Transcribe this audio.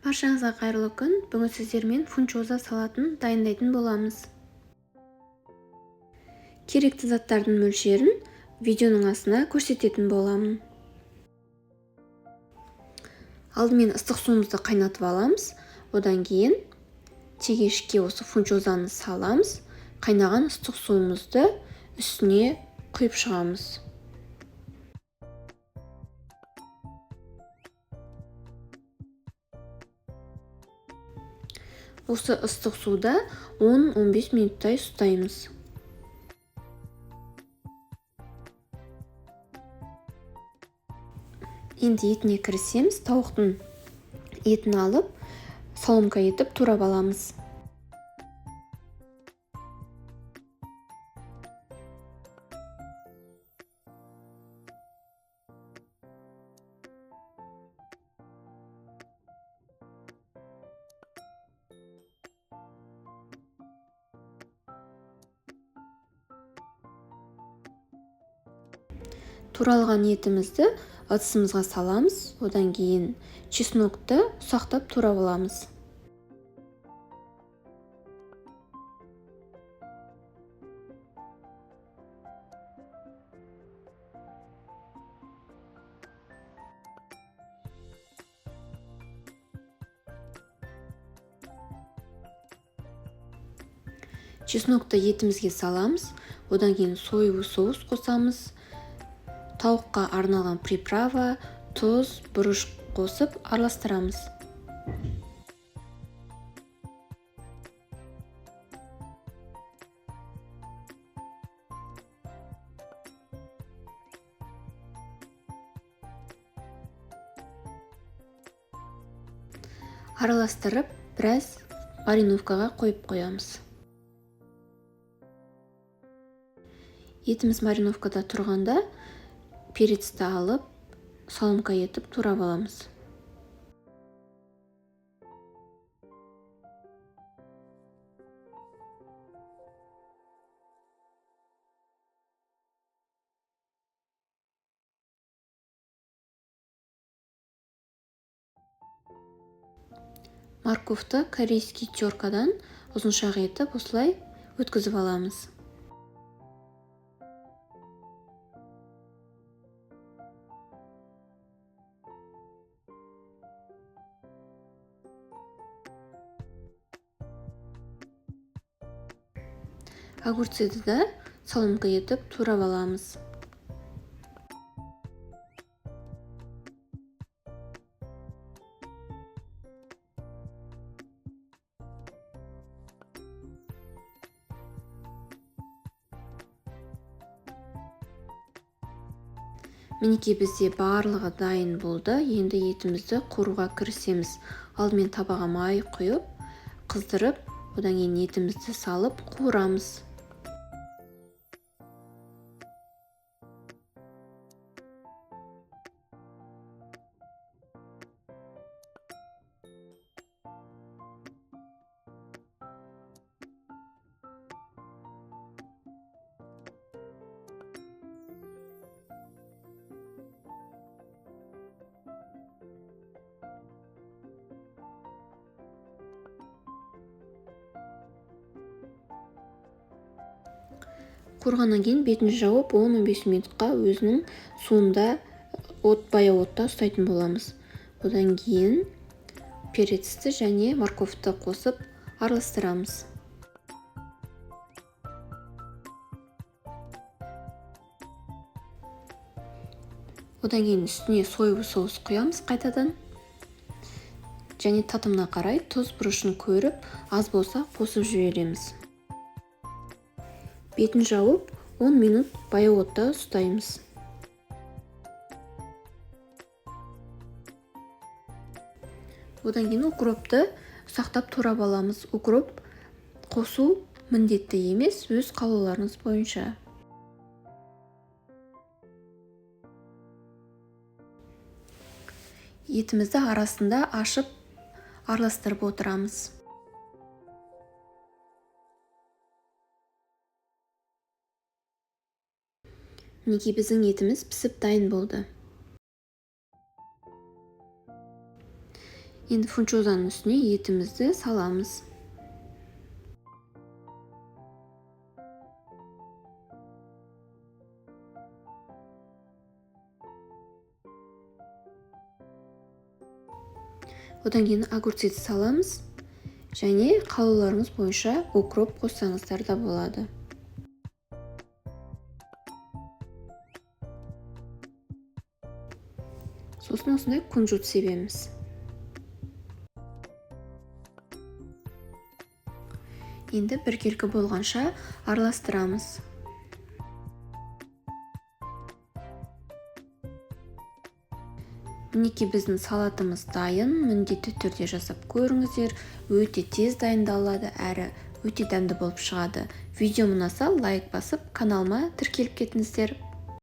Баршаңызға қайырлы күн. Бүгін сіздермен фунчоза салатын дайындайтын боламыз. Керекті заттардың мөлшерін видеоның астына көрсететін боламын. Алдымен ыстық суымызды қайнатып аламыз. Одан кейін тегешке осы фунчозаны саламыз. Қайнаған ыстық суымызды үстіне құйып шығамыз. Осы ыстық суда 10-15 минуттай ұстаймыз. Енді етіне кірісеміз. Тауықтың етін алып, соломка етіп турап аламыз. Туралған етімізді ыдысымызға саламыз. Одан кейін чеснокты ұсақтап турап аламыз. Чеснокты етімізге саламыз. Одан кейін соевый соус қосамыз. Тауыққа арналған приправа, тұз, бұрыш қосып араластырамыз. Араластырып, біраз мариновкаға қойып қоямыз. Етіміз мариновкада тұрғанда перецті алып, соломка етіп турап аламыз. Морковты корейский теркадан ұзыншақ етіп осылай өткізіп аламыз. Огурцыды да соломка етіп турап аламыз. Мінекей бізде барлығы дайын болды. Енді етімізді қууға кірісеміз. Алдымен табаға май құйып, қыздырып, одан кейін етімізді салып қуырамыз. Қуырғаннан кейін бетін жауып 10-15 минутқа өзінің суында баяу отта ұстайтын боламыз. Одан кейін перецті және морковты қосып араластырамыз. Одан кейін үстіне соевый соус құямыз қайтадан. Және татымына қарай тұз бұрышын көріп, аз болса қосып жібереміз. Бетін жауып 10 минут баяу отта ұстаймыз. Одан кейін укропты ұсақтап турап аламыз. Укроп қосу міндетті емес, өз қалауларыңыз бойынша. Етімізді арасында ашып араластырып отырамыз. Мінекей біздің етіміз пісіп дайын болды. Енді фунчозаның үстіне етімізді саламыз. Одан кейін огурцты саламыз. Және қалауларыңыз бойынша укроп қоссаңыздар да болады. Сосын осындай кунжут себеміз. Енді біркелкі болғанша араластырамыз. Мінекей біздің салатымыз дайын, міндетті түрде жасап көріңіздер. Өте тез дайындалады, әрі өте дәмді болып шығады. Видео ұнаса лайк басып, каналыма тіркеліп кетіңіздер.